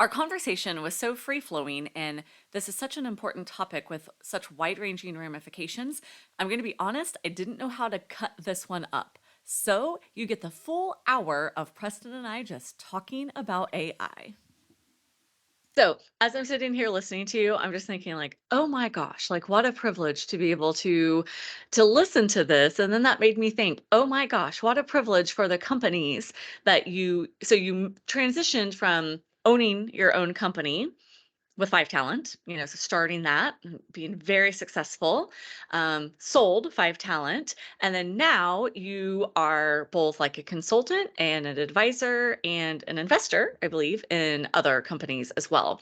Our conversation was so free flowing, and this is such an important topic with such wide ranging ramifications. I'm going to be honest, I didn't know how to cut this one up. So you get the full hour of Preston and I just talking about AI. So, as I'm sitting here listening to you, I'm just thinking like, "Oh my gosh, like what a privilege to be able to listen to this." And then that made me think, "Oh my gosh, what a privilege for the companies that you transitioned from owning your own company with Five Talent, so starting that, and being very successful, sold Five Talent, and then now you are both like a consultant and an advisor and an investor, I believe, in other companies as well.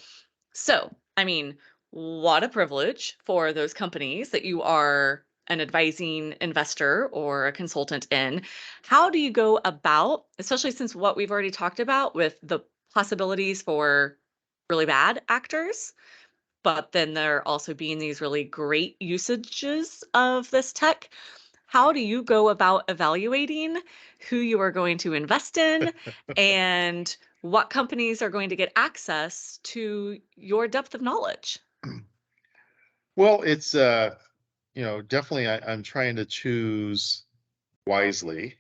So, I mean, what a privilege for those companies that you are an advising investor or a consultant in. How do you go about, especially since what we've already talked about with the possibilities for really bad actors, but then there also being these really great usages of this tech? How do you go about evaluating who you are going to invest in and what companies are going to get access to your depth of knowledge? Well, it's definitely I'm trying to choose wisely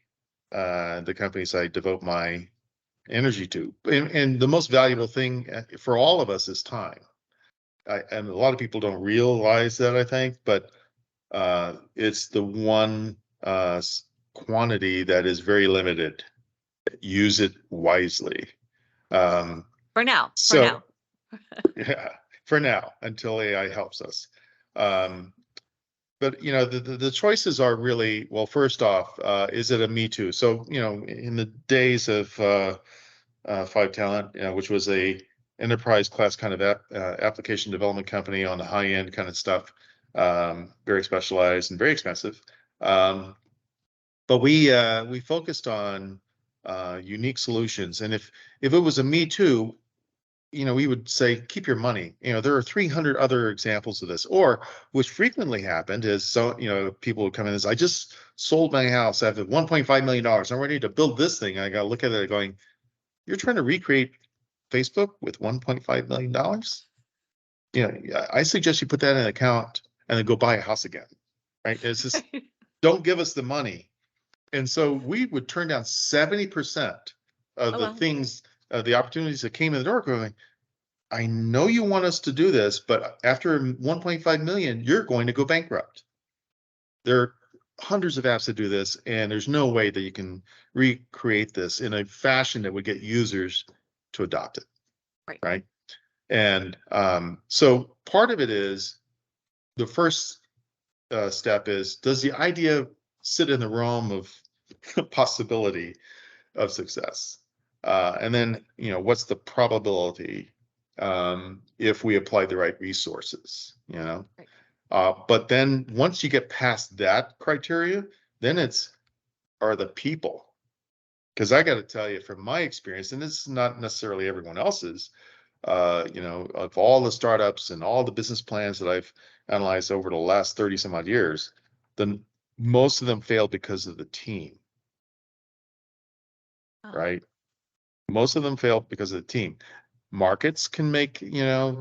the companies I devote my energy to. And the most valuable thing for all of us is time. And a lot of people don't realize that, I think, but it's the one quantity that is very limited. Use it wisely. Um, For now, for so now. yeah, for now, until AI helps us. Um, but the choices are really, well, first off, is it a Me Too? So in the days of Five Talent, which was a enterprise class kind of application development company on the high end kind of stuff, very specialized and very expensive. Um, but we focused on unique solutions, and if it was a Me Too, we would say, keep your money. There are 300 other examples of this, or which frequently happened is, so, people would come in and say, I just sold my house. I have $1.5 million. I'm ready to build this thing. I got to look at it going, you're trying to recreate Facebook with $1.5 million? I suggest you put that in an account and then go buy a house again, right? It's just, don't give us the money. And so we would turn down 70% of Oh, the well. things, the opportunities that came in the door going, I know you want us to do this, but after 1.5 million, you're going to go bankrupt. There are hundreds of apps that do this, and there's no way that you can recreate this in a fashion that would get users to adopt it, Right. right? And so part of it is the first step is, does the idea sit in the realm of possibility of success? And then, what's the probability if we apply the right resources? Right. But then once you get past that criteria, then are the people. Because I got to tell you, from my experience, and this is not necessarily everyone else's, of all the startups and all the business plans that I've analyzed over the last 30 some odd years, then most of them failed because of the team, Oh, right? Most of them failed because of the team. Markets can make,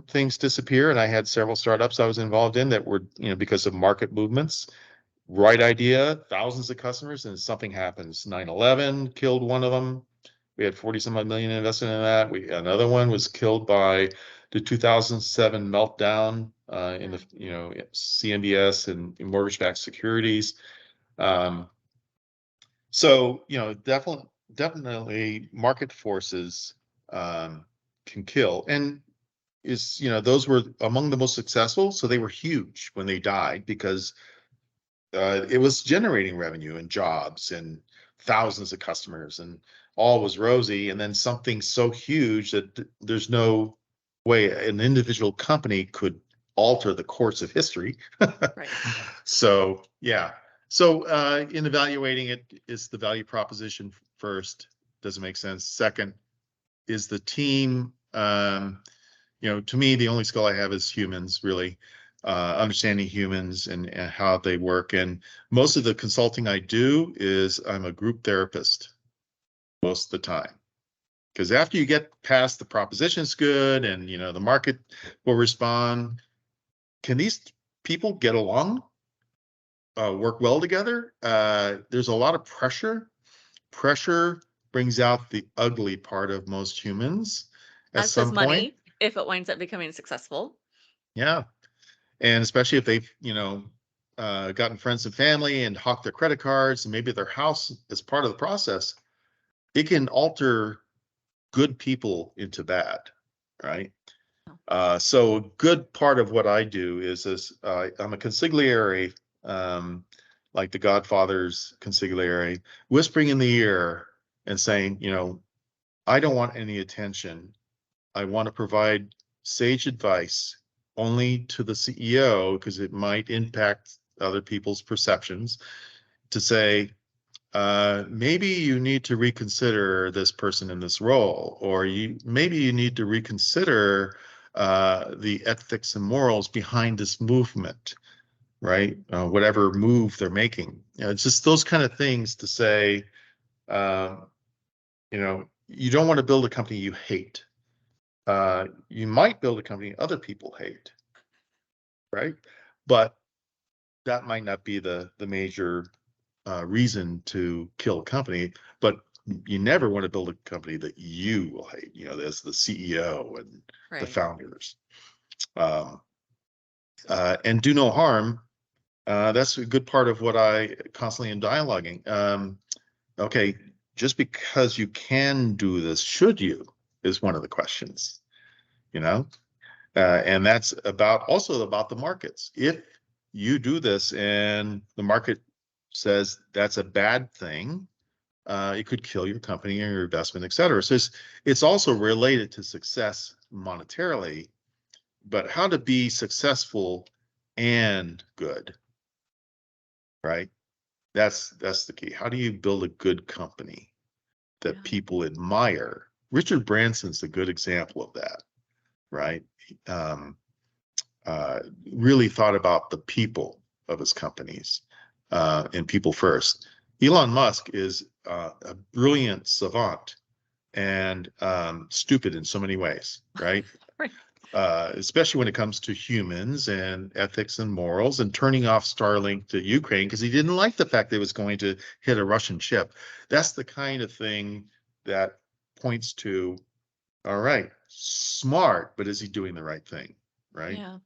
things disappear. And I had several startups I was involved in that were, because of market movements, right idea, thousands of customers, and something happens. 9/11 killed one of them. We had 40 some odd million invested in that. Another one was killed by the 2007 meltdown in yeah. the, CMBS and mortgage-backed securities. Um, so, definitely market forces um, can kill. And those were among the most successful. So they were huge when they died because it was generating revenue and jobs and thousands of customers and all was rosy. And then something so huge that there's no way an individual company could alter the course of history. Right. So, yeah. So, in evaluating it, is the value proposition first? Does it make sense? Second, is the team, to me, the only skill I have is humans, really, understanding humans and how they work. And most of the consulting I do is I'm a group therapist most of the time. Because after you get past the proposition's good and, the market will respond, can these people get along, work well together? There's a lot of pressure. Pressure brings out the ugly part of most humans at As does some point. money, if it winds up becoming successful. Yeah. And especially if they've, gotten friends and family and hawked their credit cards and maybe their house as part of the process, it can alter good people into bad, right? So a good part of what I do is I'm a consigliere, like the Godfather's consigliere, whispering in the ear and saying, I don't want any attention. I want to provide sage advice only to the CEO because it might impact other people's perceptions, to say, maybe you need to reconsider this person in this role, or maybe you need to reconsider the ethics and morals behind this movement, right? Whatever move they're making. It's just those kind of things to say, uh, you don't want to build a company you hate. You might build a company other people hate, right? But that might not be the major reason to kill a company, but you never want to build a company that you will hate, as the CEO and the Right. founders. Um, and do no harm. That's a good part of what I constantly am dialoguing. Okay, just because you can do this, should you, is one of the questions, and that's also about the markets. If you do this and the market says that's a bad thing, it could kill your company or your investment, et cetera. So it's also related to success monetarily, but how to be successful and good, right? That's the key. How do you build a good company that people admire? Richard Branson's a good example of that, right? Um, really thought about the people of his companies, and people first. Elon Musk is a brilliant savant and stupid in so many ways, right? Right. Especially when it comes to humans and ethics and morals, and turning off Starlink to Ukraine because he didn't like the fact that it was going to hit a Russian ship. That's the kind of thing that points to, all right, smart, but is he doing the right thing, right? Yeah.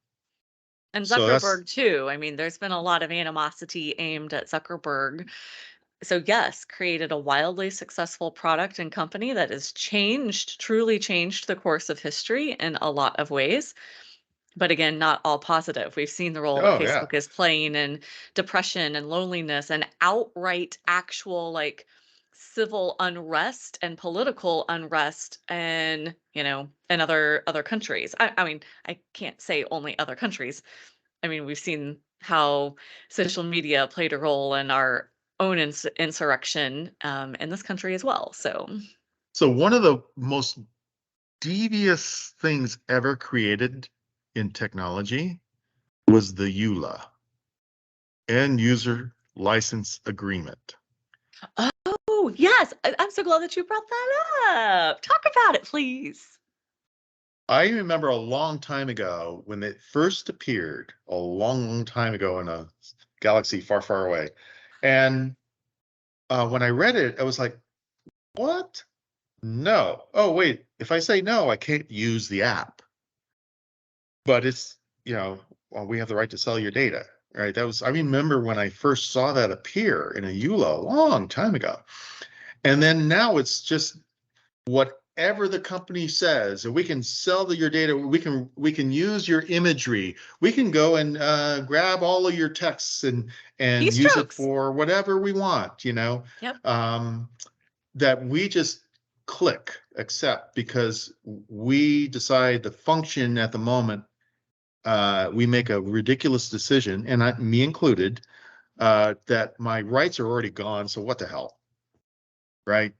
And So that's Zuckerberg too. I mean, there's been a lot of animosity aimed at Zuckerberg. So yes, created a wildly successful product and company that has truly changed the course of history in a lot of ways. But again, not all positive. We've seen the role that oh yeah. Facebook is playing in depression and loneliness and outright actual like civil unrest and political unrest and in other countries. I mean, I can't say only other countries. I mean, we've seen how social media played a role in our own insurrection in this country as well. So, So one of the most devious things ever created in technology was the EULA, End User License Agreement. oh, yes, I'm so glad that you brought that up. Talk about it, please. I remember a long time ago when it first appeared, a long, long time ago in a galaxy far, far away. And when I read it, I was like, what? No. Oh, wait, if I say no, I can't use the app. But it's, well, we have the right to sell your data, right? I remember when I first saw that appear in a EULA a long time ago. And then now it's just whatever the company says, and we can sell your data. We can use your imagery. We can go and grab all of your texts and use it Keystrokes. for whatever we want, Yep. that we just click accept because we decide the function at the moment. We make a ridiculous decision, and me included, that my rights are already gone. So what the hell, right?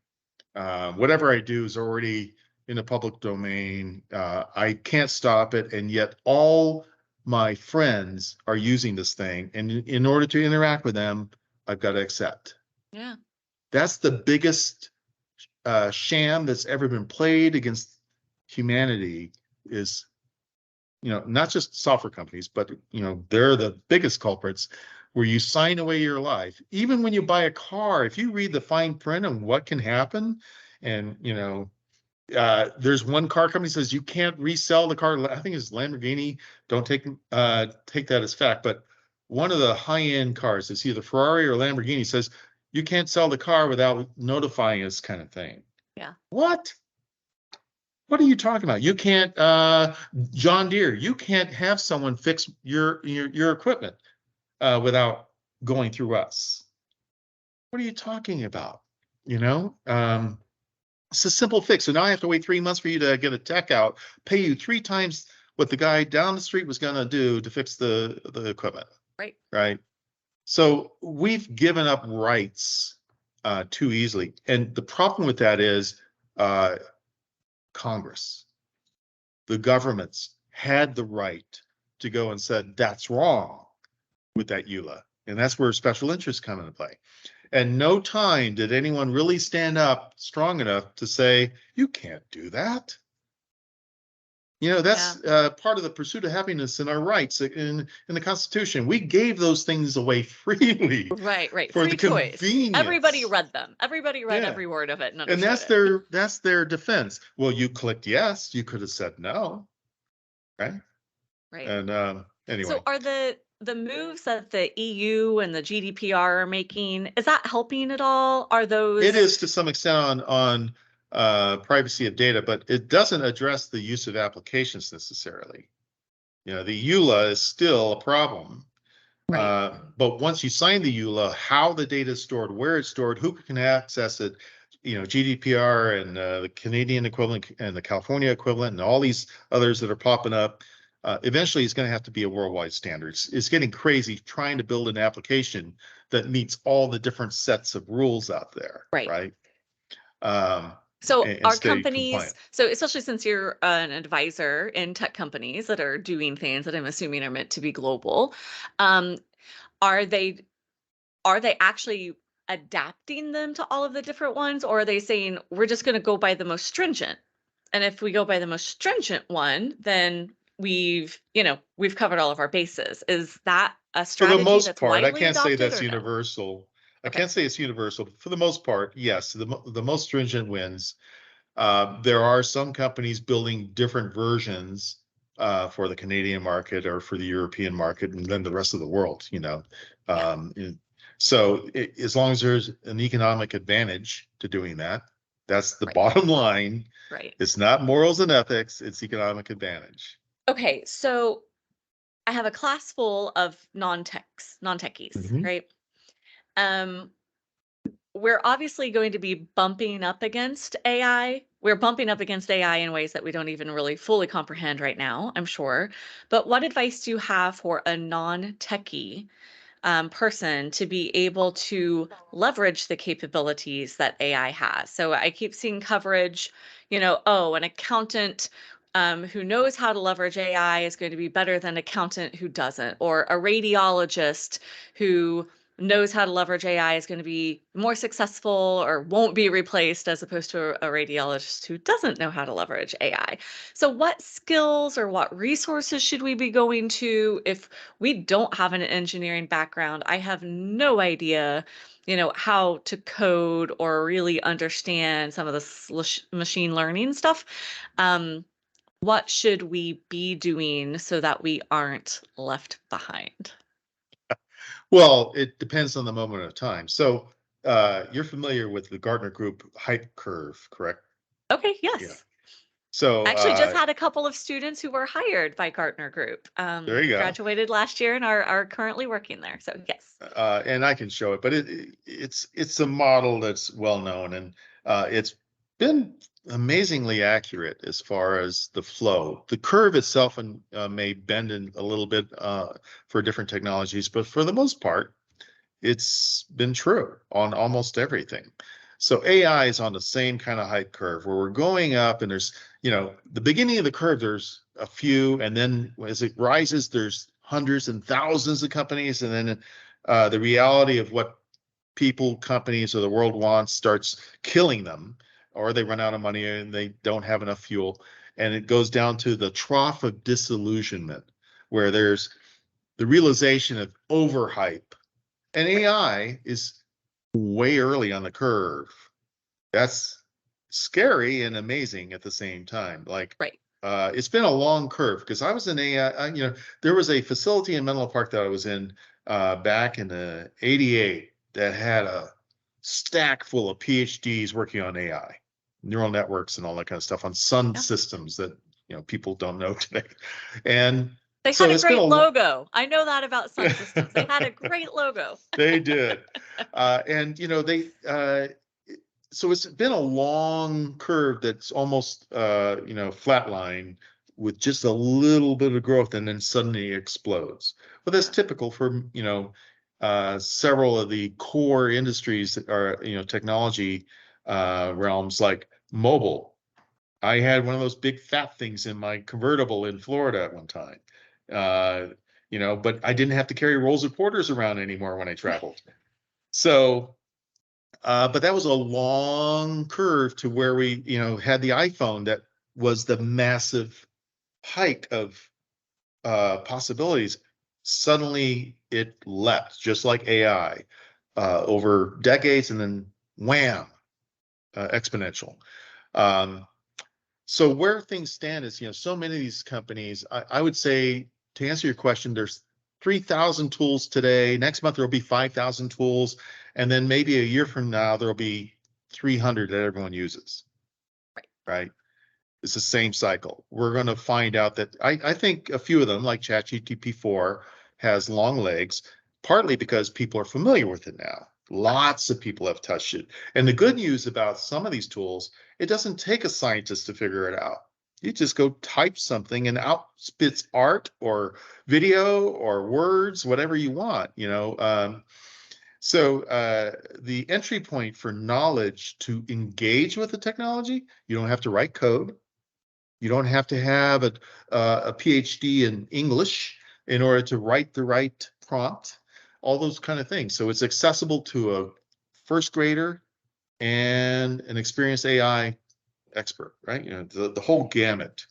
Whatever I do is already in the public domain. I can't stop it, and yet all my friends are using this thing, and in order to interact with them, I've got to accept. Yeah. That's the biggest sham that's ever been played against humanity is, not just software companies, but, they're the biggest culprits, where you sign away your life. Even when you buy a car, if you read the fine print on what can happen, and, there's one car company says you can't resell the car. I think it's Lamborghini. Don't take that as fact, but one of the high-end cars, it's either Ferrari or Lamborghini, says you can't sell the car without notifying us, kind of thing. Yeah. What? What are you talking about? You can't, John Deere, you can't have someone fix your equipment without going through us. What are you talking about? It's a simple fix. So now I have to wait 3 months for you to get a tech out, pay you 3 times what the guy down the street was going to do to fix the equipment. Right. Right. So we've given up rights too easily. And the problem with that is Congress, the governments had the right to go and said, that's wrong with that EULA. And that's where special interests come into play. And no time did anyone really stand up strong enough to say, you can't do that. That's part of the pursuit of happiness and our rights in the Constitution. We gave those things away freely. Right. For Free the choice. convenience. Everybody read them. Everybody read every word of it and understood and that's their defense. Well, you clicked yes, you could have said no. Right. And anyway. So are the moves that the EU and the GDPR are making, is that helping at all? Are those? It is to some extent on privacy of data, but it doesn't address the use of applications necessarily. The EULA is still a problem. Right. But once you sign the EULA, how the data is stored, where it's stored, who can access it, GDPR and the Canadian equivalent and the California equivalent and all these others that are popping up, eventually it's going to have to be a worldwide standard. It's getting crazy trying to build an application that meets all the different sets of rules out there. Right. So and are stay companies, compliant. so especially since you're an advisor in tech companies that are doing things that I'm assuming are meant to be global, are they actually adapting them to all of the different ones, or are they saying we're just going to go by the most stringent? And if we go by the most stringent one, then we've covered all of our bases. Is that a strategy for the most that's part, I widely can't say adopted that's or no? universal. I Okay. can't say it's universal, but for the most part, yes, the most stringent wins. There are some companies building different versions for the Canadian market or for the European market, and then the rest of the world. So as long as there's an economic advantage to doing that, that's the bottom line. Right. It's not morals and ethics; it's economic advantage. Okay, so I have a class full of non-techies, Mhm. right? We're obviously going to be bumping up against AI. We're bumping up against AI in ways that we don't even really fully comprehend right now, I'm sure. But what advice do you have for a non-techie person to be able to leverage the capabilities that AI has? So I keep seeing coverage, an accountant who knows how to leverage AI is going to be better than an accountant who doesn't, or a radiologist who knows how to leverage AI is going to be more successful or won't be replaced as opposed to a radiologist who doesn't know how to leverage AI. So what skills or what resources should we be going to if we don't have an engineering background? I have no idea, how to code or really understand some of the machine learning stuff. What should we be doing so that we aren't left behind? Well, it depends on the moment of time. So you're familiar with the Gartner Group hype curve, correct? Okay, Yeah. yes. So Actually just had a couple of students who were hired by Gartner Group. there you go. Graduated last year and are currently working there. So yes. And I can show it, but it's a model that's well known, and it's been amazingly accurate as far as the flow. The curve itself may bend in a little bit for different technologies, but for the most part, it's been true on almost everything. So AI is on the same kind of height curve where we're going up, and there's, the beginning of the curve, there's a few, and then as it rises, there's hundreds and thousands of companies, and then the reality of what people, companies, or the world wants starts killing them. or they run out of money and they don't have enough fuel. And it goes down to the trough of disillusionment, where there's the realization of overhype. And Right. AI is way early on the curve. That's scary and amazing at the same time. Like, Right. it's been a long curve because I was in there was a facility in Menlo Park that I was in back in the '88 that had a stack full of PhDs working on AI, neural networks and all that kind of stuff on sun Yeah. systems that, people don't know today. And They had so a it's been great logo. I know that about Sun Systems. They had a great logo. they did. And so it's been a long curve that's almost flatline with just a little bit of growth and then suddenly explodes. But that's Yeah. typical for several of the core industries that are technology realms, like mobile. I had one of those big fat things in my convertible in Florida at one time. uh, but I didn't have to carry rolls of quarters around anymore when I traveled. So but that was a long curve to where we, had the iPhone that was the massive hike of possibilities. Suddenly it leapt, just like AI, over decades, and then wham, exponential. Um, so where things stand is, so many of these companies, I would say, to answer your question, there's 3,000 tools today. Next month, there'll be 5,000 tools. And then maybe a year from now, there'll be 300 that everyone uses, Right. right? It's the same cycle. We're going to find out that I think a few of them, like ChatGPT 4, has long legs, partly because people are familiar with it now. Lots of people have touched it. And the good news about some of these tools, it doesn't take a scientist to figure it out. You just go type something and out spits art or video or words, whatever you want, So the entry point for knowledge to engage with the technology, you don't have to write code. You don't have to have a PhD in English in order to write the right prompt, all those kind of things. So it's accessible to a first grader and an experienced AI expert, right? The whole gamut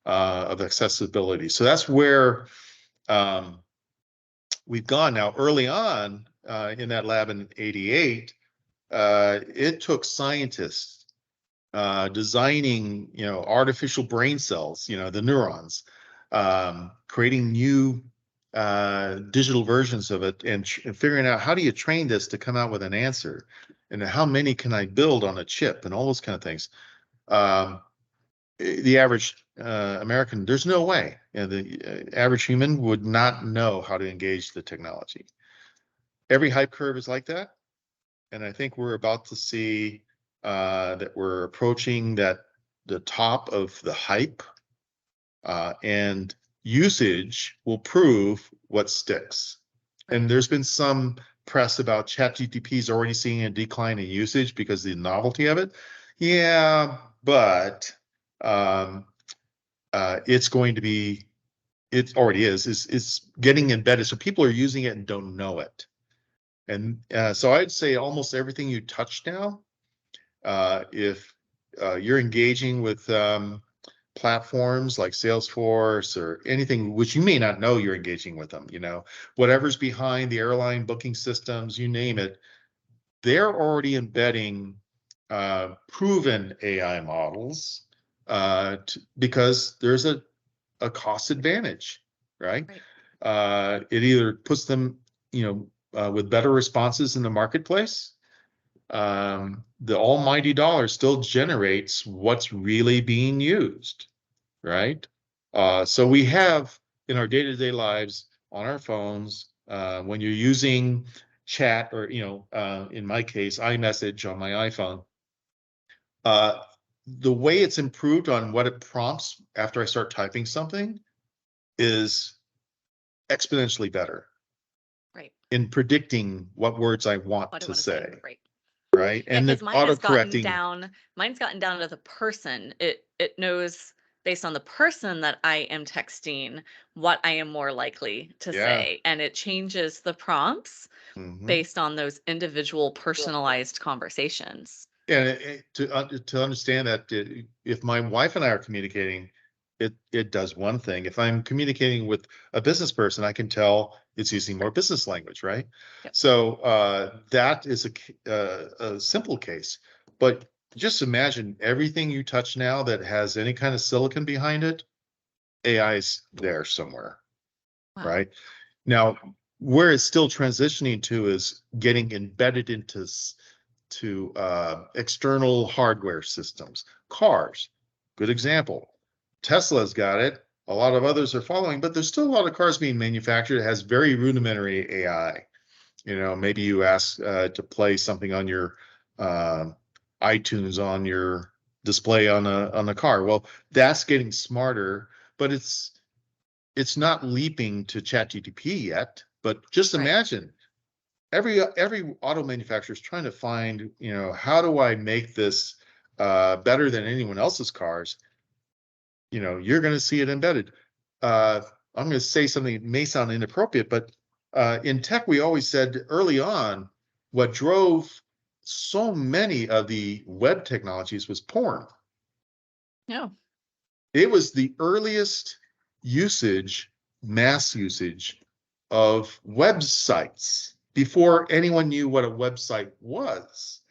of accessibility. So that's where um, we've gone now. Early on in that lab in '88, it took scientists designing, artificial brain cells, the neurons, creating new digital versions of it, and figuring out how do you train this to come out with an answer, and how many can I build on a chip, and all those kind of things. Um, the average American, there's no way, the average human would not know how to engage the technology. Every hype curve is like that. And I think we're about to see that we're approaching the top of the hype, and usage will prove what sticks. Right. And there's been some press about ChatGPT's already seeing a decline in usage because of the novelty of it. Yeah, but um, it's going to be, it already is getting embedded. So people are using it and don't know it. And so I'd say almost everything you touch now, if you're engaging with platforms like Salesforce or anything, which you may not know you're engaging with them, whatever's behind the airline booking systems, you name it, they're already embedding proven AI models because there's a cost advantage, right? Right. It either puts them, with better responses in the marketplace. The almighty dollar still generates what's really being used, right? So we have in our day-to-day lives on our phones, when you're using chat or, in my case, iMessage on my iPhone, uh, the way it's improved on what it prompts after I start typing something is exponentially better Right. in predicting what words I want What I to want to say. say, Right. right? Yeah, And because the auto-correcting. mine's gotten down to the person. It knows based on the person that I am texting what I am more likely to Yeah. say, and it changes the prompts Hmm. based on those individual personalized conversations. And to understand that if my wife and I are communicating, it does one thing. If I'm communicating with a business person, I can tell it's using more Right. business language, right? Yep. So that is a simple case. But just imagine everything you touch now that has any kind of silicon behind it, AI is there somewhere, Wow. right? Now, where it's still transitioning to is getting embedded into external hardware systems. Cars, good example. Tesla's got it. A lot of others are following, but there's still a lot of cars being manufactured that has very rudimentary AI. Maybe you ask to play something on your uh, iTunes on your display on a car. Well, that's getting smarter, but it's not leaping to ChatGPT yet. But just Right. imagine every auto manufacturer is trying to find, how do I make this better than anyone else's cars? You're going to see it embedded. Uh, I'm going to say something that may sound inappropriate, but in tech, we always said early on, what drove so many of the web technologies was porn. No. It was the earliest usage, mass usage of websites before anyone knew what a website was,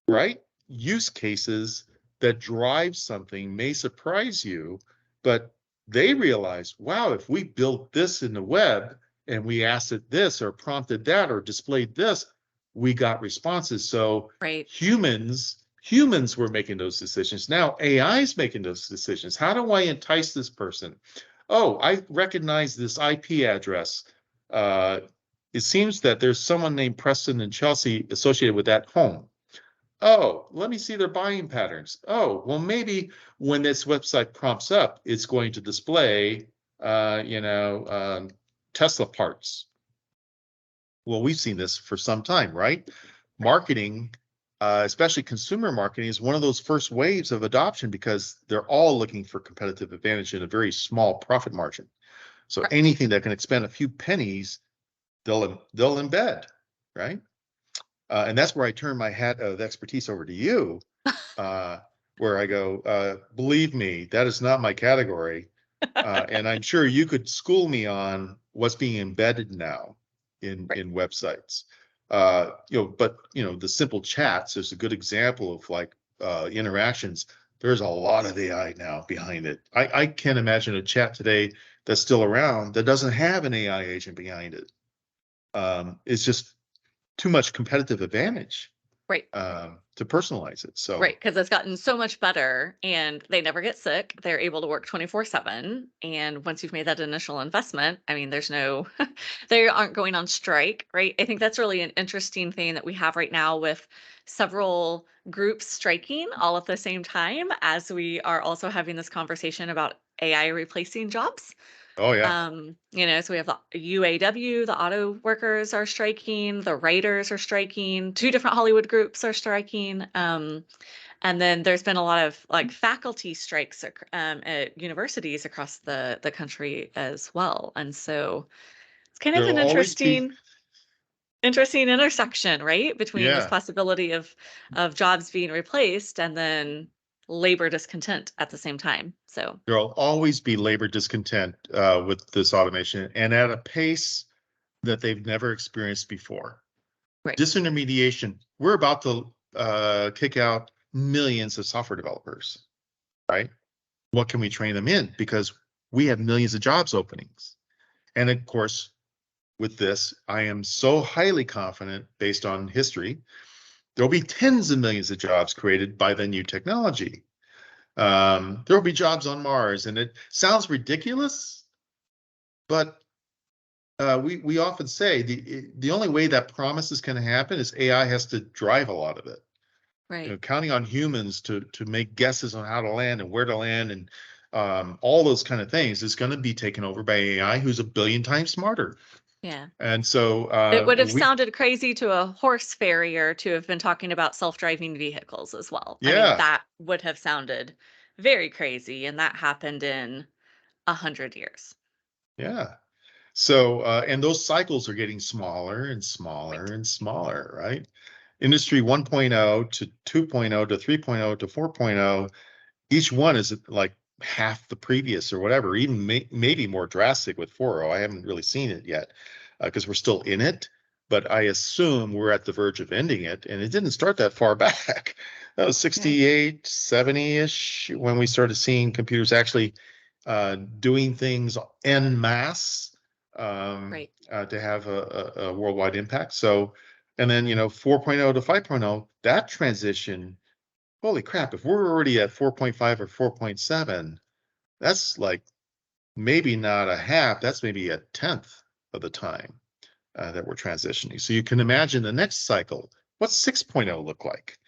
right? Use cases that drive something may surprise you, but they realize, wow, if we built this in the web and we asked it this or prompted that or displayed this, we got responses. So Right. humans were making those decisions. Now AI is making those decisions. How do I entice this person? Oh, I recognize this IP address. Uh, it seems that there's someone named Preston and Chelsea associated with that home. Oh, let me see their buying patterns. Oh, well, maybe when this website prompts up, it's going to display, Tesla parts. Well, we've seen this for some time, right? Right. Marketing, especially consumer marketing, is one of those first waves of adoption because they're all looking for competitive advantage in a very small profit margin. So Correct. anything that can expend a few pennies, they'll embed, right? And that's where I turn my hat of expertise over to you, uh, where I go, believe me, that is not my category. And I'm sure you could school me on what's being embedded now in Right. in websites. But the simple chats is a good example of like interactions. There's a lot of AI now behind it. I can't imagine a chat today that's still around that doesn't have an AI agent behind it. It's just too much competitive advantage Right. to personalize it. Right, So because it's gotten so much better and they never get sick. They're able to work 24/7. And once you've made that initial investment, I mean, there's no, they aren't going on strike, right? I think that's really an interesting thing that we have right now with several groups striking all at the same time as we are also having this conversation about AI replacing jobs. oh yeah, So we have the UAW, the auto workers are striking, the writers are striking, two different Hollywood groups are striking. And then there's been a lot of like faculty strikes at universities across the country as well. And so it's kind of there'll an always be, interesting intersection, right? Between this yeah, possibility of jobs being replaced and then labor discontent at the same time. So there'll always be labor discontent with this automation and at a pace that they've never experienced before. right, Disintermediation, we're about to kick out millions of software developers, right? What can we train them in? Because we have millions of jobs openings. And of course, with this, I am so highly confident based on history, there'll be tens of millions of jobs created by the new technology. There will be jobs on Mars, and it sounds ridiculous, but we often say the only way that promise is going to happen is AI has to drive a lot of it. right. Counting on humans to make guesses on how to land and where to land and all those kind of things is going to be taken over by AI, who's a billion times smarter. Yeah. And so It would have sounded crazy to a horse farrier to have been talking about self-driving vehicles as well. I mean, yeah, that would have sounded very crazy, and that happened in 100 years. yeah. So and those cycles are getting smaller and Right. smaller and smaller, right? industry 1.0 to 2.0 to 3.0 to 4.0, each one is like half the previous or whatever, even maybe more drastic with 4.0. I haven't really seen it yet because we're still in it, but I assume we're at the verge of ending it. And it didn't start that far back. That was 68, 70-ish when we started seeing computers actually doing things en masse to have a worldwide impact. So, and then, 4.0 to 5.0, that transition, holy crap, if we're already at 4.5 or 4.7, that's like maybe not a half, that's maybe a tenth of the time that we're transitioning. So you can imagine the next cycle. What's 6.0 look like?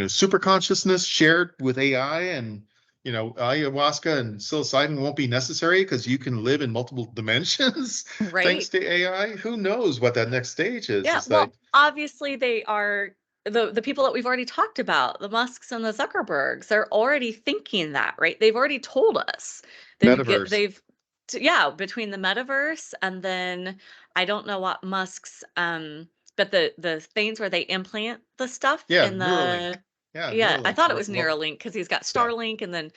Super consciousness shared with AI, and ayahuasca and psilocybin won't be necessary because you can live in multiple dimensions thanks Right. to AI. Who knows what that next stage is? Yeah, It's like well, obviously they are the people that we've already talked about, the Musks and the Zuckerbergs, they're already thinking that, right? They've already told us. metaverse. Yeah, between the metaverse and then I don't know what Musk's but the things where they implant the stuff Yeah, in Neuralink. the Yeah, yeah, I Neuralink. thought it was Neuralink because he's got Yeah. Starlink and then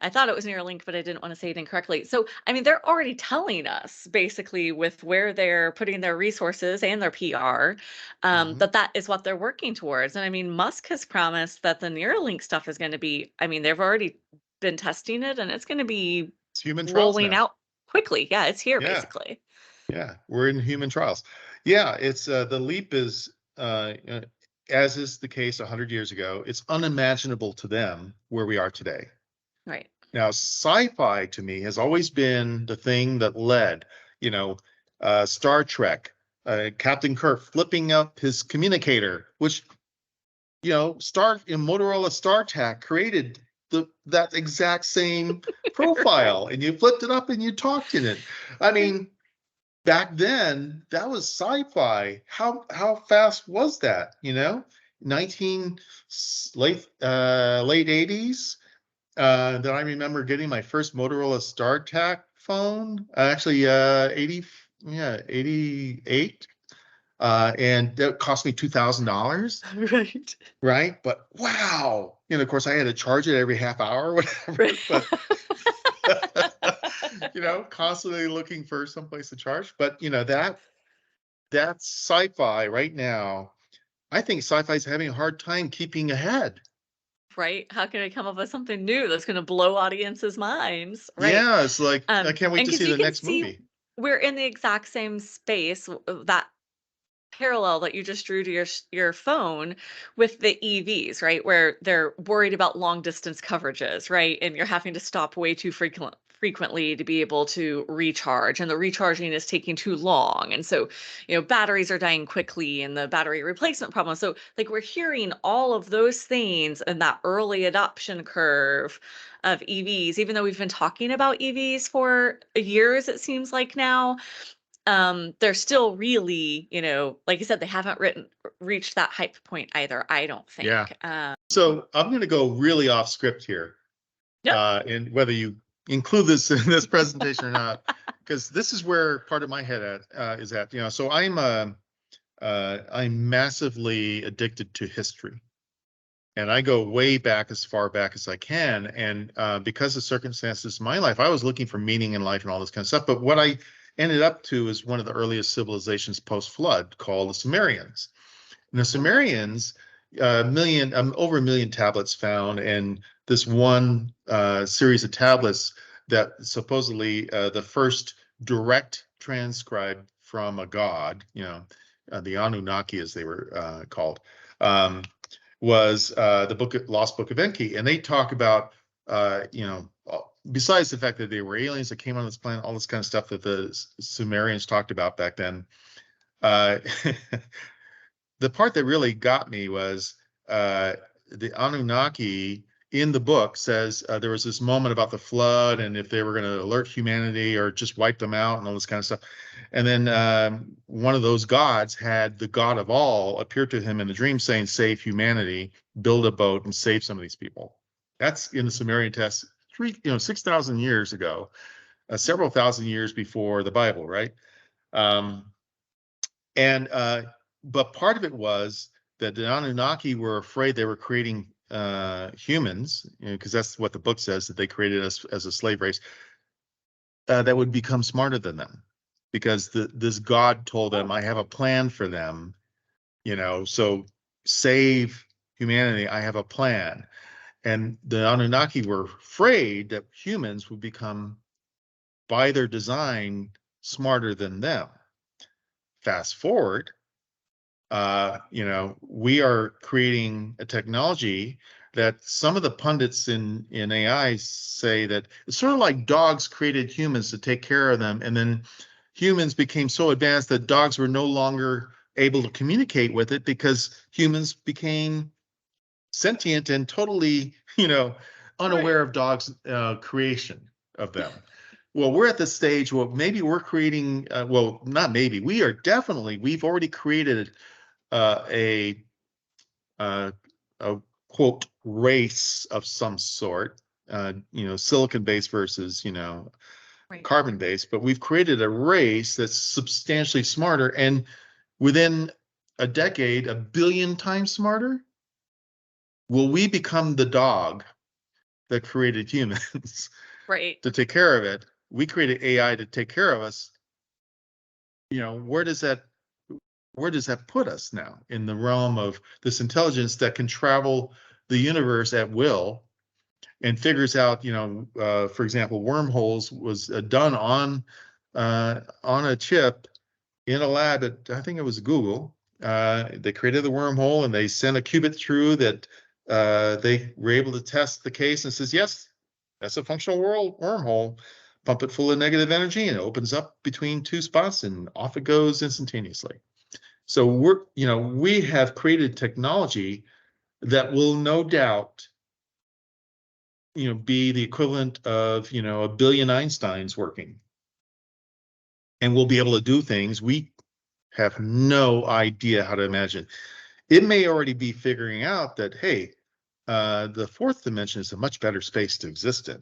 I thought it was Neuralink, but I didn't want to say it incorrectly. So, I mean, they're already telling us basically with where they're putting their resources and their PR, Mhm. that that is what they're working towards. And I mean, Musk has promised that the Neuralink stuff is going to be, I mean, they've already been testing it and it's going to be It's human trials rolling now. out quickly. Yeah, it's here Yeah. basically. Yeah, we're in human trials. Yeah, it's the leap is as is the case 100 years ago, it's unimaginable to them where we are today. Right. Now, sci-fi to me has always been the thing that led, you know, Star Trek, Captain Kirk flipping up his communicator, which, Star in Motorola StarTAC created that exact same Right. profile, and you flipped it up and you talked in it. I mean, back then that was sci-fi. How fast was that? 19 late 80s. That I remember getting my first Motorola StarTAC phone. Actually, 88. And that cost me $2,000, Right. right? But wow, of course, I had to charge it every half hour or Right. whatever. But constantly looking for someplace to charge. But that's sci-fi right now. I think sci-fi is having a hard time keeping ahead. Right? How can I come up with something new that's gonna blow audiences' minds? Right. Yeah, it's like I can't wait And to because see you the can next see movie. we're in the exact same space, that parallel that you just drew to your phone with the EVs, right? Where they're worried about long distance coverages, right? And you're having to stop way too frequently to be able to recharge and the recharging is taking too long. And so, batteries are dying quickly and the battery replacement problem. So, like we're hearing all of those things and that early adoption curve of EVs, even though we've been talking about EVs for years, it seems like now they're still really, like you said, they haven't reached that hype point either, I don't Yeah. think. So I'm going to go really off script here, Yep. and whether you include this in this presentation or not, because this is where part of my head is at. So I'm massively addicted to history, and I go way back, as far back as I can. And because of circumstances in my life, I was looking for meaning in life and all this kind of stuff. But what I ended up to is one of the earliest civilizations post-flood, called the Sumerians. And the Sumerians, over a million tablets found, and this one series of tablets that supposedly the first direct transcribed from a god, the Anunnaki as they were called, um, was the Lost Book of Enki, and they talk about, besides the fact that they were aliens that came on this planet, all this kind of stuff that the Sumerians talked about back then. Uh, the part that really got me was the Anunnaki in the book says there was this moment about the flood and if they were going to alert humanity or just wipe them out and all this kind of stuff. And then one of those gods had the god of all appear to him in a dream saying, save humanity, build a boat and save some of these people. That's in the Sumerian text, 6,000 years ago, several thousand years before the Bible, right? Um, and But part of it was that the Anunnaki were afraid they were creating humans, because that's what the book says, that they created us as a slave race that would become smarter than them, because this God told them, Oh, I have a plan for them, so save humanity. I have a plan. And the Anunnaki were afraid that humans would become, by their design, smarter than them. Fast forward, we are creating a technology that some of the pundits in AI say that it's sort of like dogs created humans to take care of them, and then humans became so advanced that dogs were no longer able to communicate with it because humans became sentient and totally, right. unaware of dogs' creation of them. Well, we're at the stage where maybe we're creating, well, not maybe, we've already created a a quote race of some sort, silicon based versus Right. carbon based, but we've created a race that's substantially smarter, and within a decade, 1 billion times smarter. Will we become the dog that created humans Right. to take care of it? We created AI to take care of us. Where does that put us now in the realm of this intelligence that can travel the universe at will and figures out, for example, wormholes was done on a chip in a lab at, I think it was Google. They created the wormhole and they sent a qubit through that they were able to test the case and says, yes, that's a functional wormhole. Pump it full of negative energy and it opens up between two spots and off it goes instantaneously. So we have created technology that will no doubt, be the equivalent of, 1 billion Einsteins working. And we'll be able to do things we have no idea how to imagine. It may already be figuring out that, hey, the fourth dimension is a much better space to exist in,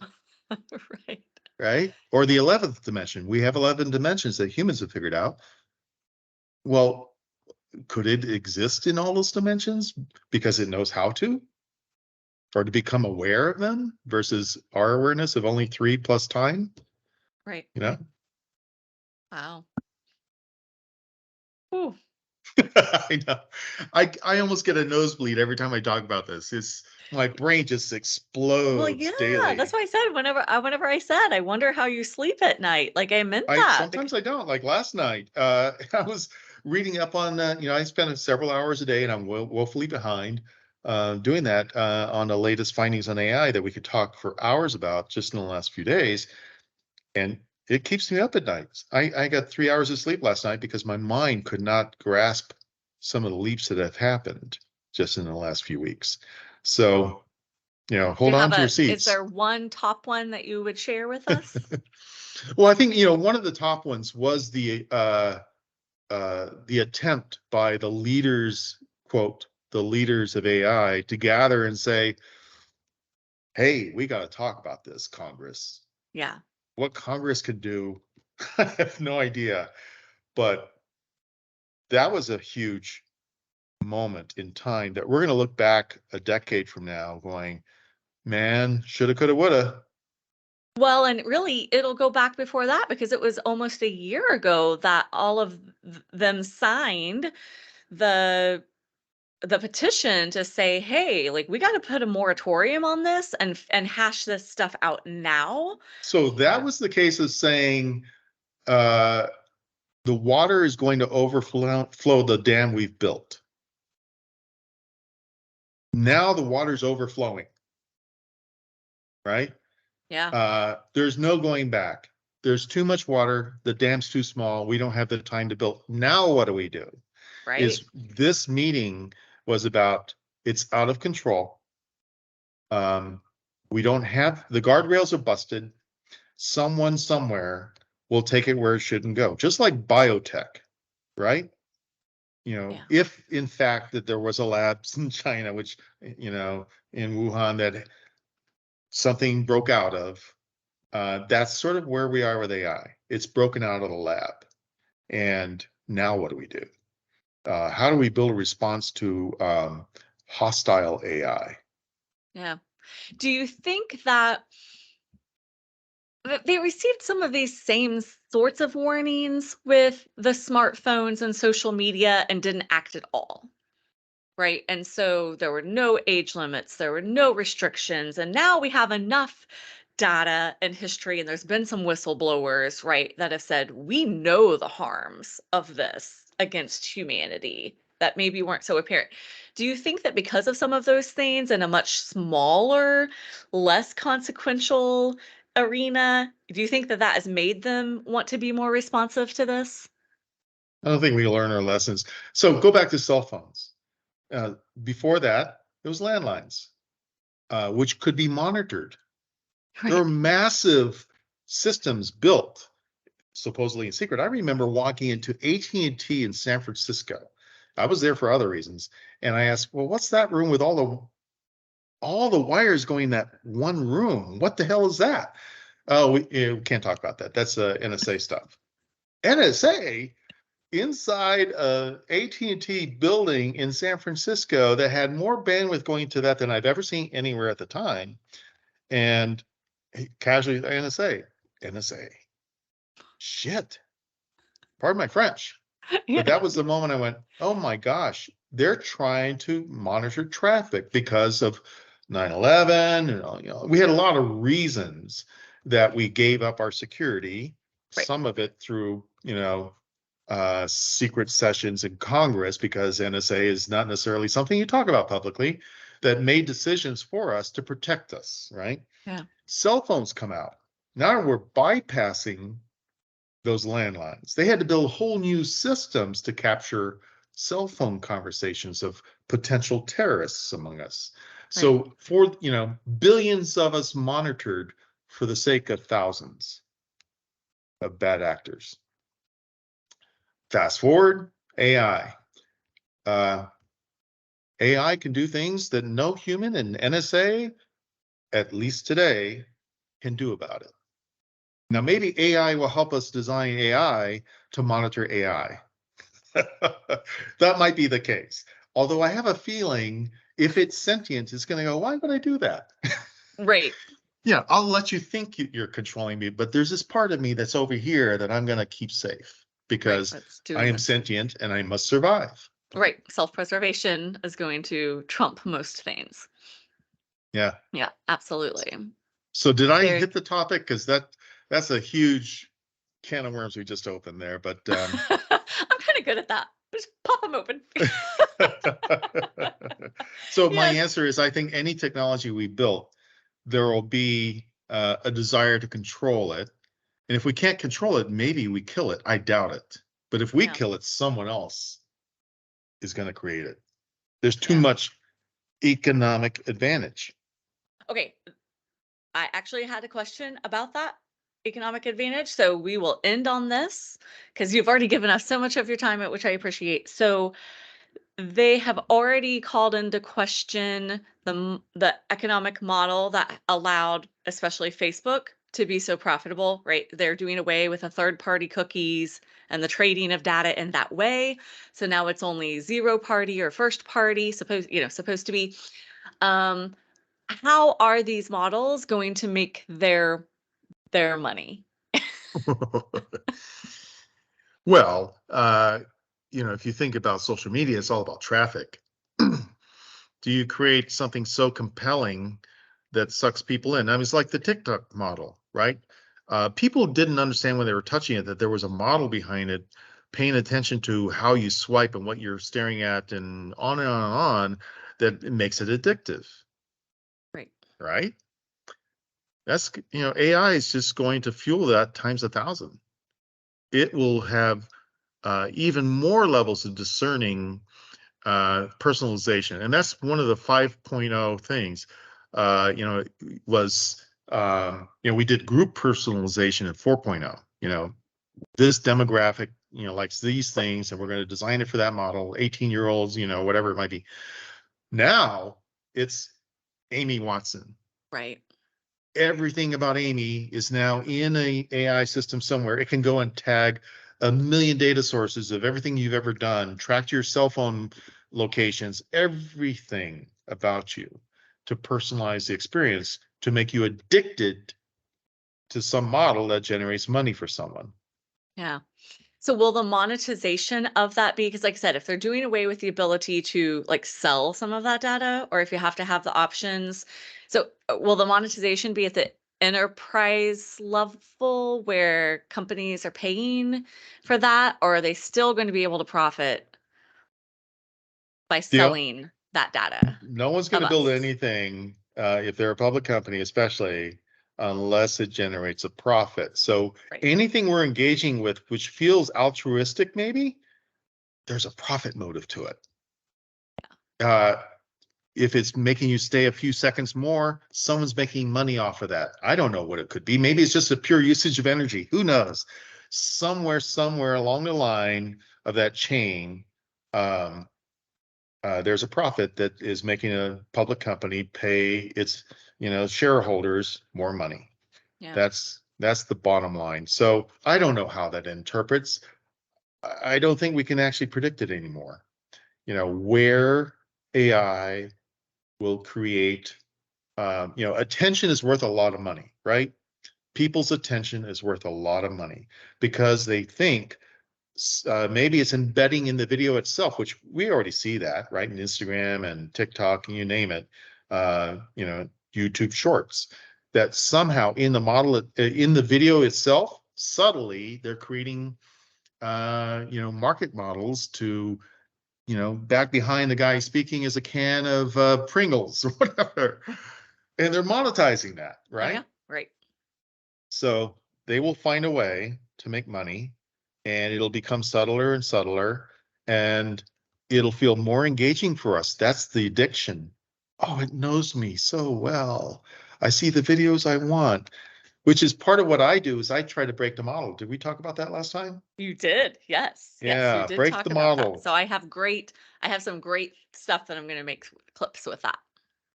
Right. right? Or the 11th dimension. We have 11 dimensions that humans have figured out. Well, could it exist in all those dimensions because it knows how to? Or to become aware of them versus our awareness of only 3 plus time, Right. you know? Wow. Ooh. I know. I almost get a nosebleed every time I talk about this. My brain just Well, explodes yeah, that's daily. why I said whenever I said, I wonder how you sleep at night. Like I meant I that. sometimes I don't. Like last night, I was reading up on I spend several hours a day and I'm woefully behind doing that on the latest findings on AI that we could talk for hours about just in the last few days. And it keeps me up at night. I got 3 hours of sleep last night because my mind could not grasp some of the leaps that have happened just in the last few weeks. So, Do hold you on have to your is seats. there one top one that you would share with us? Well, I think, one of the top ones was the attempt by the leaders, quote, the leaders of AI to gather and say, hey, we got to talk about this, Congress. Yeah. What Congress could do, I have no idea. But that was a huge moment in time that we're going to look back a decade from now going, man, shoulda, coulda, woulda. Well, and really, it'll go back before that because it was almost a year ago that all of them signed the the petition to say, "Hey, like we got to put a moratorium on this and hash this stuff out now." So that was the case of saying uh, the water is going to overflow the dam we've built. Now the water's overflowing, right? Yeah, There's no going back. There's too much water. The dam's too small. We don't have the time to build. Now what do we do? right? Is this meeting was about it's out of control. Um, we don't have the guardrails are busted. Someone somewhere will take it where it shouldn't go. Just like biotech, right? Yeah. If in fact that there was a lab in China, which, in Wuhan that something broke out of, that's sort of where we are with AI. It's broken out of the lab. And now what do we do? How do we build a response to hostile AI? Yeah. Do you think that they received some of these same sorts of warnings with the smartphones and social media and didn't act at all? Right. And so there were no age limits, there were no restrictions. And now we have enough data and history, and there's been some whistleblowers, right, that have said, we know the harms of this against humanity that maybe weren't so apparent. Do you think that because of some of those things in a much smaller, less consequential arena, do you think that that has made them want to be more responsive to this? I don't think we learn our lessons. So go back to cell phones. Uh, Before that, it was landlines, which could be monitored. There are Right. massive systems built supposedly in secret. I remember walking into AT&T in San Francisco. I was there for other reasons, and I asked, "Well, what's that room with all the wires going in that one room? What the hell is that?" Oh, we can't talk about that. That's NSA stuff. NSA inside a AT&T building in San Francisco that had more bandwidth going to that than I've ever seen anywhere at the time. And casually NSA, NSA, shit. Pardon my French. Yeah. But that was the moment I went, oh my gosh, they're trying to monitor traffic because of 9/11. We had a lot of reasons that we gave up our security, Right. some of it through, secret sessions in Congress, because NSA is not necessarily something you talk about publicly, that made decisions for us to protect us, right? Yeah. Cell phones come out. Now we're bypassing those landlines. They had to build whole new systems to capture cell phone conversations of potential terrorists among us. Right. So for, billions of us monitored for the sake of thousands of bad actors. Fast forward, AI. Uh, AI can do things that no human and NSA, at least today, can do about it. Now, maybe AI will help us design AI to monitor AI. That might be the case. Although I have a feeling if it's sentient, it's going to go, why would I do that? Right. Yeah, I'll let you think you're controlling me, but there's this part of me that's over here that I'm going to keep safe Right. because That's I doing am this. sentient and I must survive. Right. Self-preservation is going to trump most things. Yeah. Yeah, absolutely. So did I There. hit the topic? Because that's a huge can of worms we just opened there. But I'm kind of good at that. Just pop them open. so my Yes. answer is I think any technology we built, there will be a desire to control it. And if we can't control it, maybe we kill it. I doubt it. But if we Yeah. kill it, someone else is going to create it. There's too Yeah. much economic advantage. Okay. I actually had a question about that economic advantage. So we will end on this because you've already given us so much of your time, which I appreciate. So they have already called into question the economic model that allowed especially Facebook to be so profitable, right? They're doing away with the third-party cookies and the trading of data in that way. So now it's only zero party or first party supposed to be. Um, how are these models going to make their money? Well, if you think about social media, it's all about traffic. Do you create something so compelling that sucks people in? I mean, it's like the TikTok model, right? People didn't understand when they were touching it that there was a model behind it, paying attention to how you swipe and what you're staring at, and on and on and on, that it makes it addictive, Right. right? That's, AI is just going to fuel that times 1,000. It will have even more levels of discerning personalization. And that's one of the 5.0 things. Was we did group personalization at 4.0. This demographic, likes these things, and we're going to design it for that model. 18-year-olds, whatever it might be. Now it's Amy Watson. Right. Everything about Amy is now in a AI system somewhere. It can go and tag a million data sources of everything you've ever done, tracked your cell phone locations, everything about you to personalize the experience to make you addicted to some model that generates money for someone. Yeah. So will the monetization of that be, because like I said, if they're doing away with the ability to like sell some of that data, or if you have to have the options, so will the monetization be at the enterprise level where companies are paying for that, or are they still going to be able to profit by The selling that data No one's going of to build us? anything, if they're a public company, especially unless it generates a profit. So Right. anything we're engaging with, which feels altruistic, maybe there's a profit motive to it. Uh, if it's making you stay a few seconds more, someone's making money off of that. I don't know what it could be. Maybe it's just a pure usage of energy. Who knows? Somewhere along the line of that chain, um, there's a profit that is making a public company pay its, shareholders more money. Yeah. That's the bottom line. So I don't know how that interprets. I don't think we can actually predict it anymore. Where AI will create, attention is worth a lot of money, right? People's attention is worth a lot of money because they think maybe it's embedding in the video itself, which we already see that, right? In Instagram and TikTok and you name it, YouTube Shorts, that somehow in the model, in the video itself, subtly, they're creating, market models to, back behind the guy speaking is a can of Pringles or whatever. And they're monetizing that, Oh right? yeah. Right. So they will find a way to make money and it'll become subtler and subtler and it'll feel more engaging for us. That's the addiction. Oh, it knows me so well. I see the videos I want, which is part of what I do is I try to break the model. Did we talk about that last time? You did. Yes. Yes, you Yeah, did break the talk about that. model. So I have some great stuff that I'm going to make clips with that.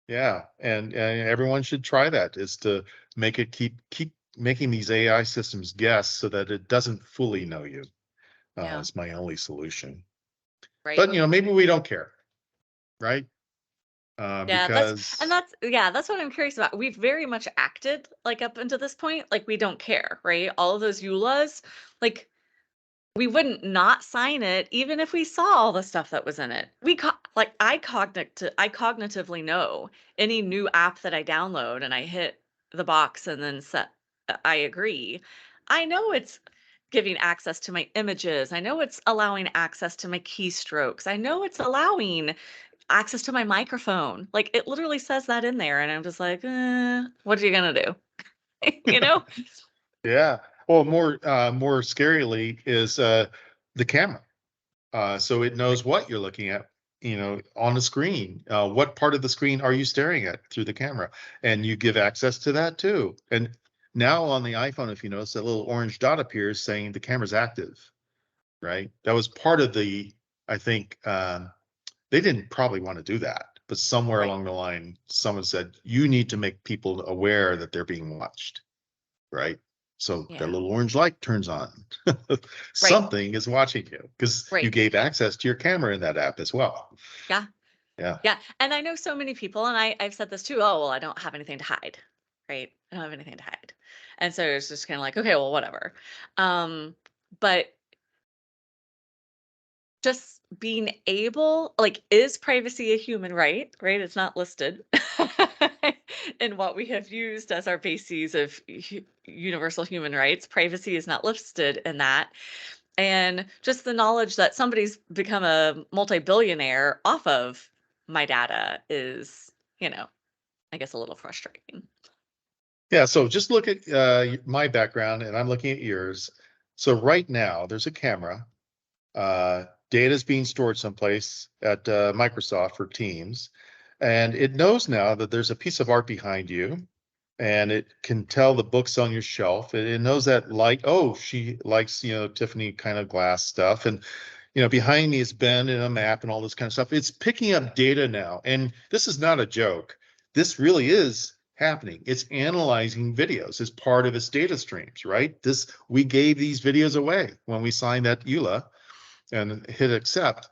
Yeah, and everyone should try that is to make it keep making these AI systems guess so that it doesn't fully know you. Yeah. Is my only solution. Right. But maybe we don't care, right? Yeah, Because that's what I'm curious about. We've very much acted like up until this point, like we don't care, right? All of those EULAs, like we wouldn't not sign it even if we saw all the stuff that was in it. Like I cognitively know any new app that I download and I hit the box and then set I agree. I know it's giving access to my images. I know it's allowing access to my keystrokes. I know it's allowing access to my microphone. Like it literally says that in there and I'm just like, what are you gonna do? You know? yeah. Well, more scarily is the camera. So it knows what you're looking at, on the screen. What part of the screen are you staring at through the camera? And you give access to that too. And now on the iPhone, if you notice, that little orange dot appears saying the camera's active, right? That was part of I think, they didn't probably want to do that, but somewhere Right. along the line, someone said, you need to make people aware that they're being watched, right? So that Yeah. little orange light turns on. Right. Something is watching you because you Right. gave access to your camera in that app as well. Yeah. Yeah. Yeah, and I know so many people, and I've said this too. Oh well, I don't have anything to hide, right? I don't have anything to hide, and so it's just kind of like, okay, well, whatever. But just being able, like, is privacy a human right? Right? It's not listed in what we have used as our bases of universal human rights. Privacy is not listed in that, and just the knowledge that somebody's become a multi-billionaire off of my data is, I guess a little frustrating. Yeah. So just look at my background and I'm looking at yours. So right now there's a camera. Data is being stored someplace at Microsoft for Teams. And it knows now that there's a piece of art behind you and it can tell the books on your shelf. It knows that oh, she likes, Tiffany kind of glass stuff. And, behind me is Ben and a map and all this kind of stuff. It's picking up data now. And this is not a joke. This really is happening? It's analyzing videos as part of its data streams, right? We gave these videos away when we signed that EULA and hit accept.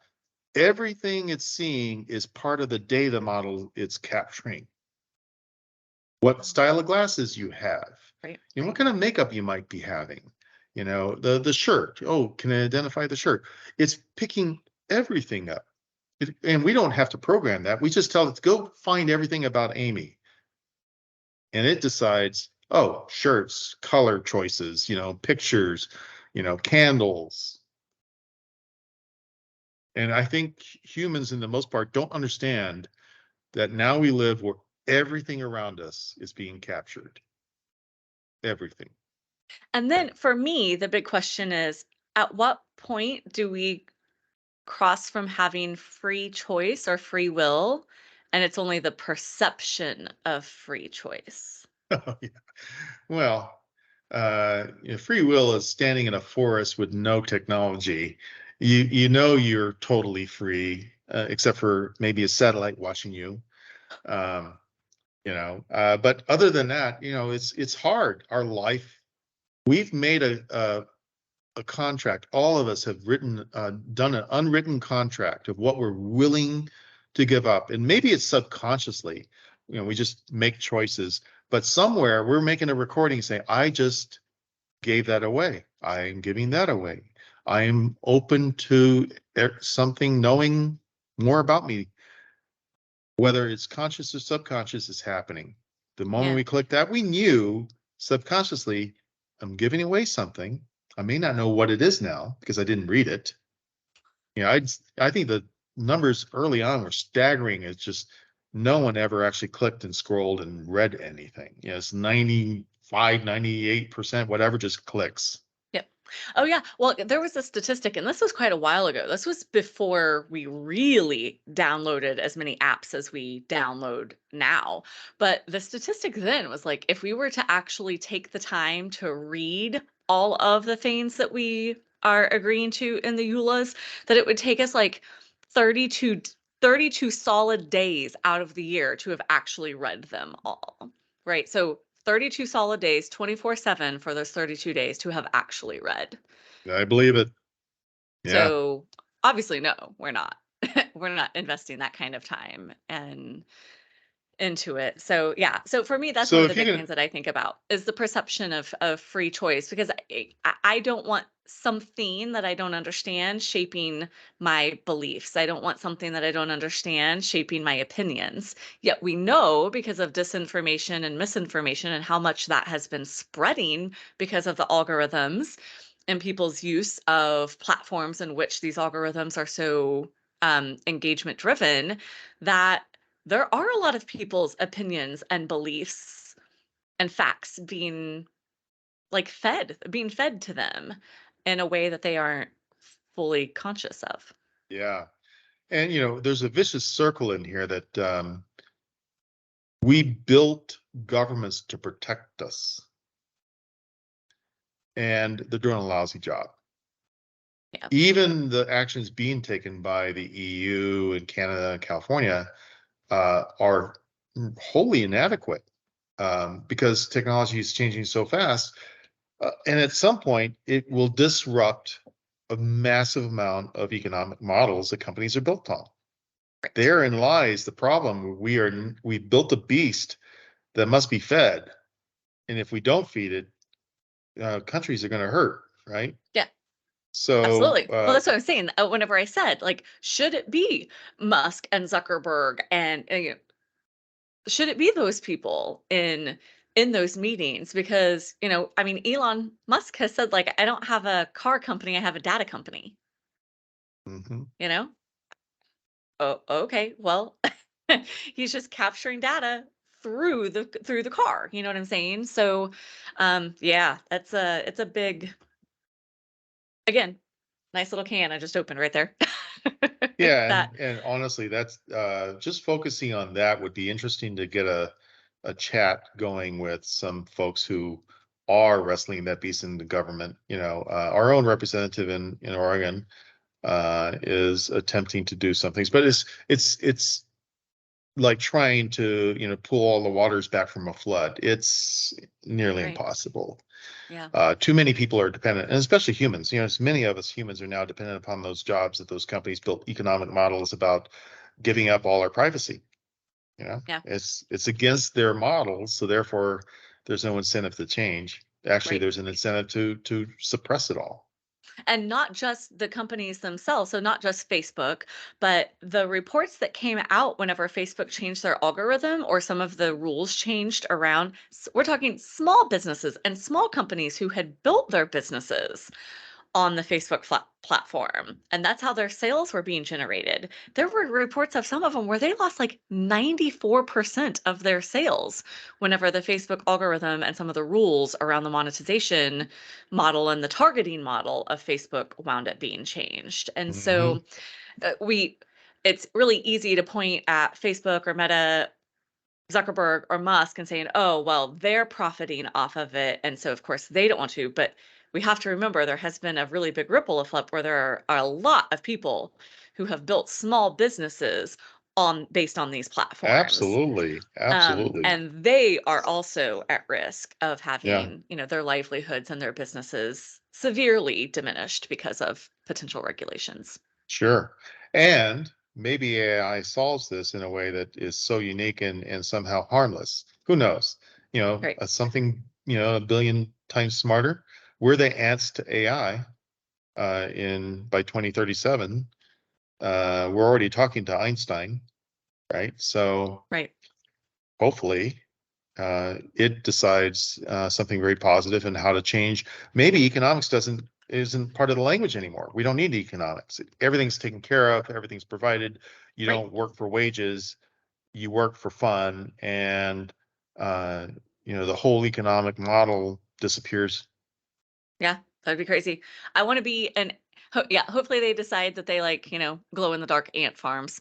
Everything it's seeing is part of the data model it's capturing. What style of glasses you have, Right. what kind of makeup you might be having, the shirt. Oh, can it identify the shirt? It's picking everything up. And we don't have to program that. We just tell it to go find everything about Amy. And it decides, oh, shirts, color choices, pictures, candles. And I think humans, in the most part, don't understand that now we live where everything around us is being captured. Everything. And then for me, the big question is, at what point do we cross from having free choice or free will, and it's only the perception of free choice? Oh, yeah. Well, free will is standing in a forest with no technology. You're totally free, except for maybe a satellite watching you. Um, but other than that, it's hard. Our life, we've made a contract. All of us have done an unwritten contract of what we're willing to give up. And maybe it's subconsciously, we just make choices, but somewhere we're making a recording saying, I just gave that away. I'm giving that away. I am open to something knowing more about me, whether it's conscious or subconscious is happening. The moment Yeah. we click that, we knew subconsciously, I'm giving away something. I may not know what it is now because I didn't read it. I think the numbers early on were staggering. It's just no one ever actually clicked and scrolled and read anything. It's 95, 98%, whatever, just clicks. Yep. Oh, yeah. Well, there was a statistic, and this was quite a while ago. This was before we really downloaded as many apps as we download now. But the statistic then was like, if we were to actually take the time to read all of the things that we are agreeing to in the EULAs, that it would take us like 32, 32 solid days out of the year to have actually read them all. Right. So 32 solid days, 24/7 for those 32 days to have actually read. I believe it. Yeah. So obviously, no, we're not. We're not investing that kind of time and into it. So yeah. So for me, that's one So of the if you big can, things that I think about is the perception of free choice, because I don't want something that I don't understand shaping my beliefs. I don't want something that I don't understand shaping my opinions. Yet we know, because of disinformation and misinformation and how much that has been spreading because of the algorithms and people's use of platforms in which these algorithms are so engagement driven, that there are a lot of people's opinions and beliefs and facts being fed to them in a way that they aren't fully conscious of. yeah. And, there's a vicious circle in here that we built governments to protect us, and they're doing a lousy job. Yeah. Even the actions being taken by the EU and Canada and California are wholly inadequate because technology is changing so fast. And at some point, it will disrupt a massive amount of economic models that companies are built on. Right. Therein lies the problem. We built a beast that must be fed, and if we don't feed it, countries are going to hurt, right? Yeah. So Absolutely. Well, that's what I'm saying. Whenever I said, like, should it be Musk and Zuckerberg and should it be those people in those meetings? Because, I mean, Elon Musk has said, like, I don't have a car company, I have a data company, mhm. you know? Oh, okay. Well, he's just capturing data through the car. You know what I'm saying? So, yeah, it's a big, again, nice little can I just opened right there. Yeah, That and honestly, that's just focusing on that would be interesting to get a chat going with some folks who are wrestling that beast in the government. Our own representative in Oregon is attempting to do some things, but it's like trying to, pull all the waters back from a flood. It's nearly Right. impossible. Yeah. Too many people are dependent, and especially humans. So many of us humans are now dependent upon those jobs that those companies built economic models about giving up all our privacy. Yeah. It's against their models, so therefore there's no incentive to change. Actually, Right. there's an incentive to suppress it all. And not just the companies themselves, so not just Facebook, but the reports that came out whenever Facebook changed their algorithm or some of the rules changed around, we're talking small businesses and small companies who had built their businesses on the Facebook platform. And that's how their sales were being generated. There were reports of some of them where they lost like 94% of their sales whenever the Facebook algorithm and some of the rules around the monetization model and the targeting model of Facebook wound up being changed. And Hmm. so we it's really easy to point at Facebook or Meta, Zuckerberg or Musk and saying, "Oh, well, they're profiting off of it, and so of course they don't want to." But we have to remember there has been a really big ripple effect where there are a lot of people who have built small businesses based on these platforms. Absolutely, absolutely. And they are also at risk of Yeah, having, their livelihoods and their businesses severely diminished because of potential regulations. sure. And maybe AI solves this in a way that is so unique and somehow harmless. Who knows? Right. Something, a billion times smarter. We're the ants to AI in by 2037. We're already talking to Einstein, right? So Right. hopefully it decides something very positive and how to change. Maybe economics isn't part of the language anymore. We don't need economics. Everything's taken care of. Everything's provided. You Right. don't work for wages. You work for fun, and uh, the whole economic model disappears. Yeah, that'd be crazy. I wanna be an yeah, hopefully they decide that they like, glow in the dark ant farms.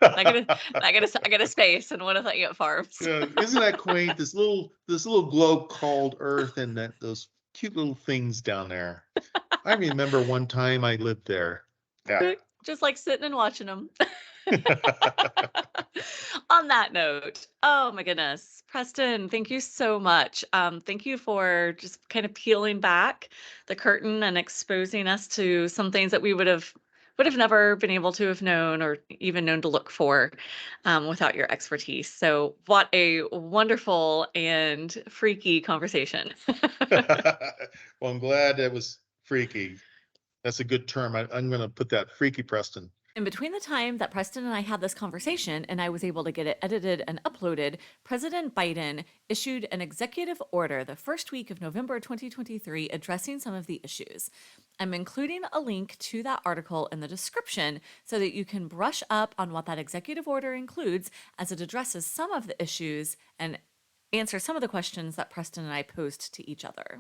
I gotta I gotta space and one of the ant farms. Yeah, isn't that quaint? This little globe called Earth, and those cute little things down there. I remember one time I lived there. Yeah. Just like sitting and watching them. On that note, oh my goodness, Preston, thank you so much. Thank you for just kind of peeling back the curtain and exposing us to some things that we would have never been able to have known or even known to look for without your expertise. So, what a wonderful and freaky conversation. Well, I'm glad it was freaky. That's a good term. I'm going to put that freaky Preston. In between the time that Preston and I had this conversation and I was able to get it edited and uploaded, President Biden issued an executive order the first week of November 2023 addressing some of the issues. I'm including a link to that article in the description so that you can brush up on what that executive order includes as it addresses some of the issues and answer some of the questions that Preston and I posed to each other.